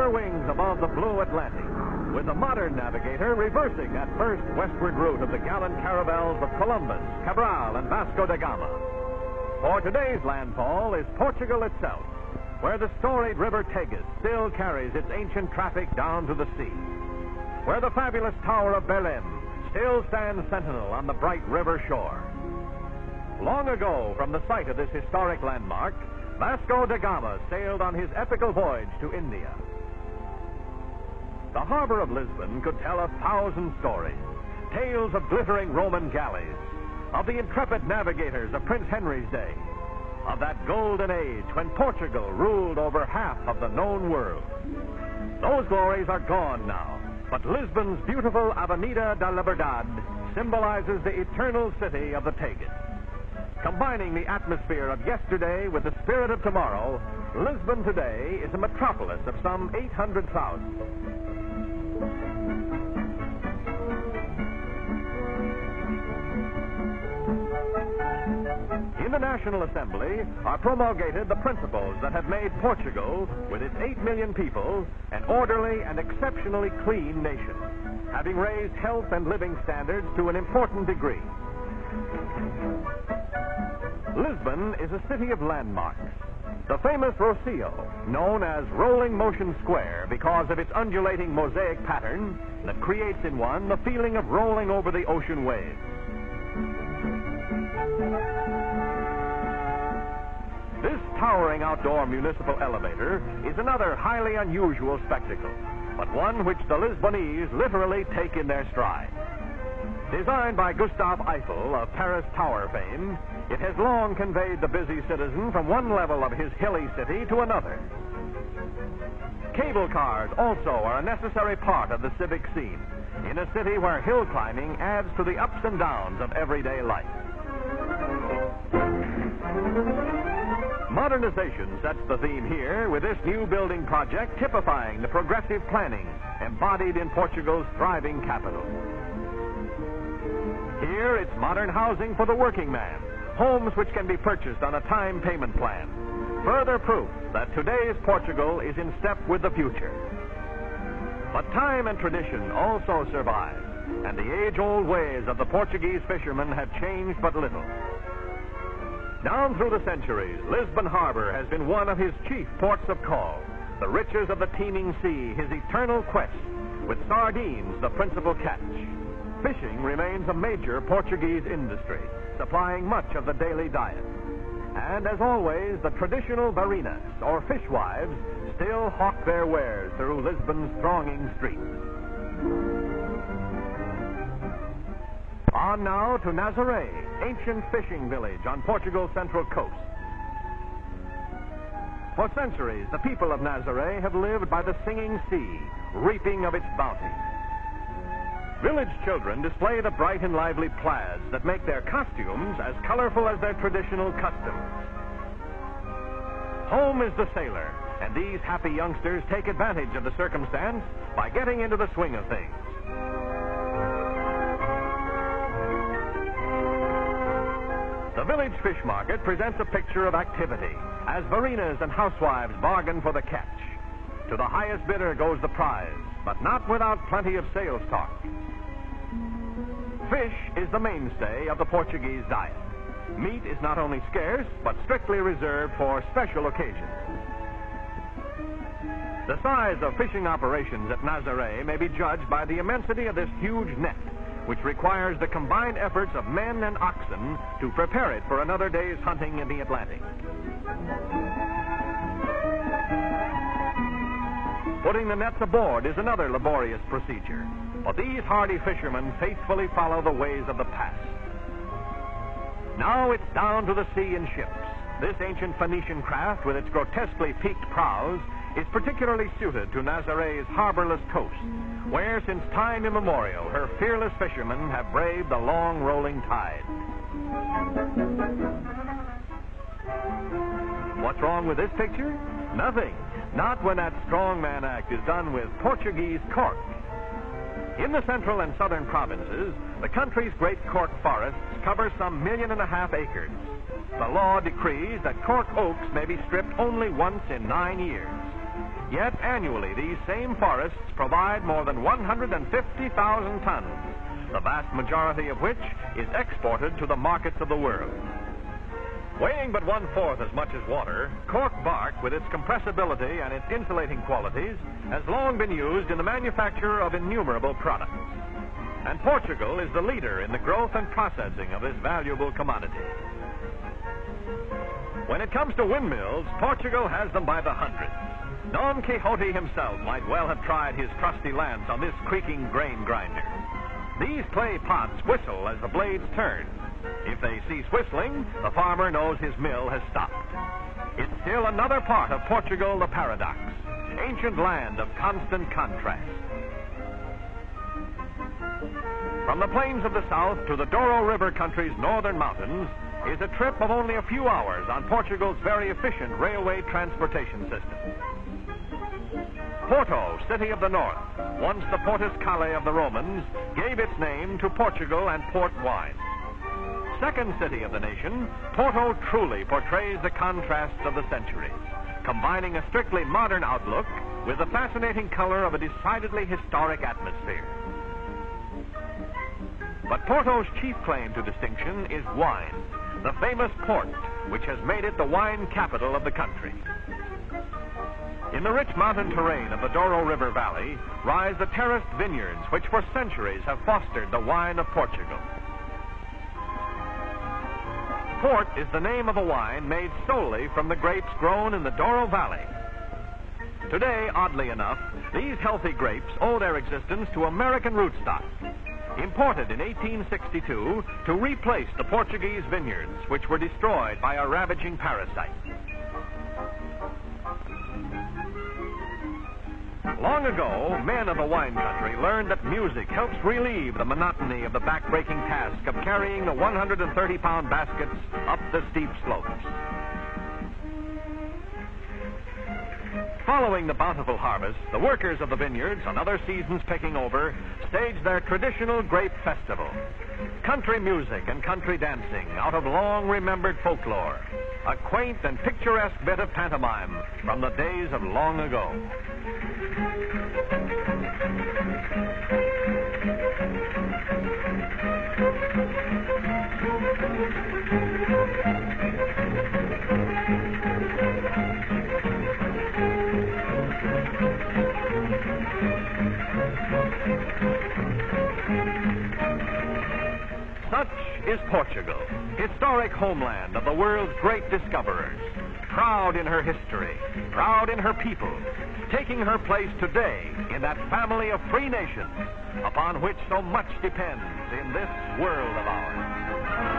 her wings above the blue Atlantic, with the modern navigator reversing that first westward route of the gallant caravels of Columbus, Cabral, and Vasco da Gama. For today's landfall is Portugal itself, where the storied river Tagus still carries its ancient traffic down to the sea, where the fabulous Tower of Belém still stands sentinel on the bright river shore. Long ago, from the site of this historic landmark, Vasco da Gama sailed on his epical voyage to India. The harbor of Lisbon could tell 1,000 stories, tales of glittering Roman galleys, of the intrepid navigators of Prince Henry's day, of that golden age when Portugal ruled over half of the known world. Those glories are gone now, but Lisbon's beautiful Avenida da Liberdade symbolizes the eternal city of the Tagus. Combining the atmosphere of yesterday with the spirit of tomorrow, Lisbon today is a metropolis of some 800,000. In the National Assembly are promulgated the principles that have made Portugal, with its 8 million people, an orderly and exceptionally clean nation, having raised health and living standards to an important degree. Lisbon is a city of landmarks. The famous Rocio, known as Rolling Motion Square because of its undulating mosaic pattern that creates in one the feeling of rolling over the ocean waves. This towering outdoor municipal elevator is another highly unusual spectacle, but one which the Lisbonese literally take in their stride. Designed by Gustave Eiffel of Paris Tower fame, it has long conveyed the busy citizen from one level of his hilly city to another. Cable cars also are a necessary part of the civic scene in a city where hill climbing adds to the ups and downs of everyday life. Modernization sets the theme here with this new building project typifying the progressive planning embodied in Portugal's thriving capital. Here, it's modern housing for the working man, homes which can be purchased on a time payment plan. Further proof that today's Portugal is in step with the future. But time and tradition also survive, and the age-old ways of the Portuguese fishermen have changed but little. Down through the centuries, Lisbon Harbor has been one of his chief ports of call, the riches of the teeming sea his eternal quest, with sardines the principal catch. Fishing remains a major Portuguese industry, supplying much of the daily diet. And as always, the traditional barinas, or fishwives, still hawk their wares through Lisbon's thronging streets. On now to Nazaré, ancient fishing village on Portugal's central coast. For centuries, the people of Nazaré have lived by the singing sea, reaping of its bounty. Village children display the bright and lively plaids that make their costumes as colorful as their traditional customs. Home is the sailor, and these happy youngsters take advantage of the circumstance by getting into the swing of things. The village fish market presents a picture of activity as barinas and housewives bargain for the catch. To the highest bidder goes the prize, but not without plenty of sales talk. Fish is the mainstay of the Portuguese diet. Meat is not only scarce, but strictly reserved for special occasions. The size of fishing operations at Nazaré may be judged by the immensity of this huge net, which requires the combined efforts of men and oxen to prepare it for another day's hunting in the Atlantic. Putting the nets aboard is another laborious procedure, but these hardy fishermen faithfully follow the ways of the past. Now it's down to the sea in ships. This ancient Phoenician craft, with its grotesquely peaked prows, is particularly suited to Nazaré's harborless coast, where since time immemorial her fearless fishermen have braved the long rolling tide. What's wrong with this picture? Nothing. Not when that strongman act is done with Portuguese cork. In the central and southern provinces, the country's great cork forests cover some 1.5 million acres. The law decrees that cork oaks may be stripped only once in 9 years. Yet annually, these same forests provide more than 150,000 tons, the vast majority of which is exported to the markets of the world. Weighing but 1/4 as much as water, cork bark, with its compressibility and its insulating qualities, has long been used in the manufacture of innumerable products. And Portugal is the leader in the growth and processing of this valuable commodity. When it comes to windmills, Portugal has them by the hundreds. Don Quixote himself might well have tried his trusty lance on this creaking grain grinder. These clay pots whistle as the blades turn. If they cease whistling, the farmer knows his mill has stopped. It's still another part of Portugal, the paradox, ancient land of constant contrast. From the plains of the south to the Douro River country's northern mountains is a trip of only a few hours on Portugal's very efficient railway transportation system. Porto, city of the north, once the Portus Cale of the Romans, gave its name to Portugal and port wine. Second city of the nation, Porto truly portrays the contrasts of the centuries, combining a strictly modern outlook with the fascinating color of a decidedly historic atmosphere. But Porto's chief claim to distinction is wine, the famous port, which has made it the wine capital of the country. In the rich mountain terrain of the Douro River Valley rise the terraced vineyards which for centuries have fostered the wine of Portugal. Port is the name of a wine made solely from the grapes grown in the Douro Valley. Today, oddly enough, these healthy grapes owe their existence to American rootstock, imported in 1862 to replace the Portuguese vineyards, which were destroyed by a ravaging parasite. Long ago, men of the wine country learned that music helps relieve the monotony of the back-breaking task of carrying the 130-pound baskets up the steep slopes. Following the bountiful harvest, the workers of the vineyards, on other seasons picking over, stage their traditional grape festival. Country music and country dancing out of long-remembered folklore. A quaint and picturesque bit of pantomime from the days of long ago. Such is Portugal, historic homeland of the world's great discoverers, proud in her history, proud in her people, taking her place today in that family of free nations upon which so much depends in this world of ours.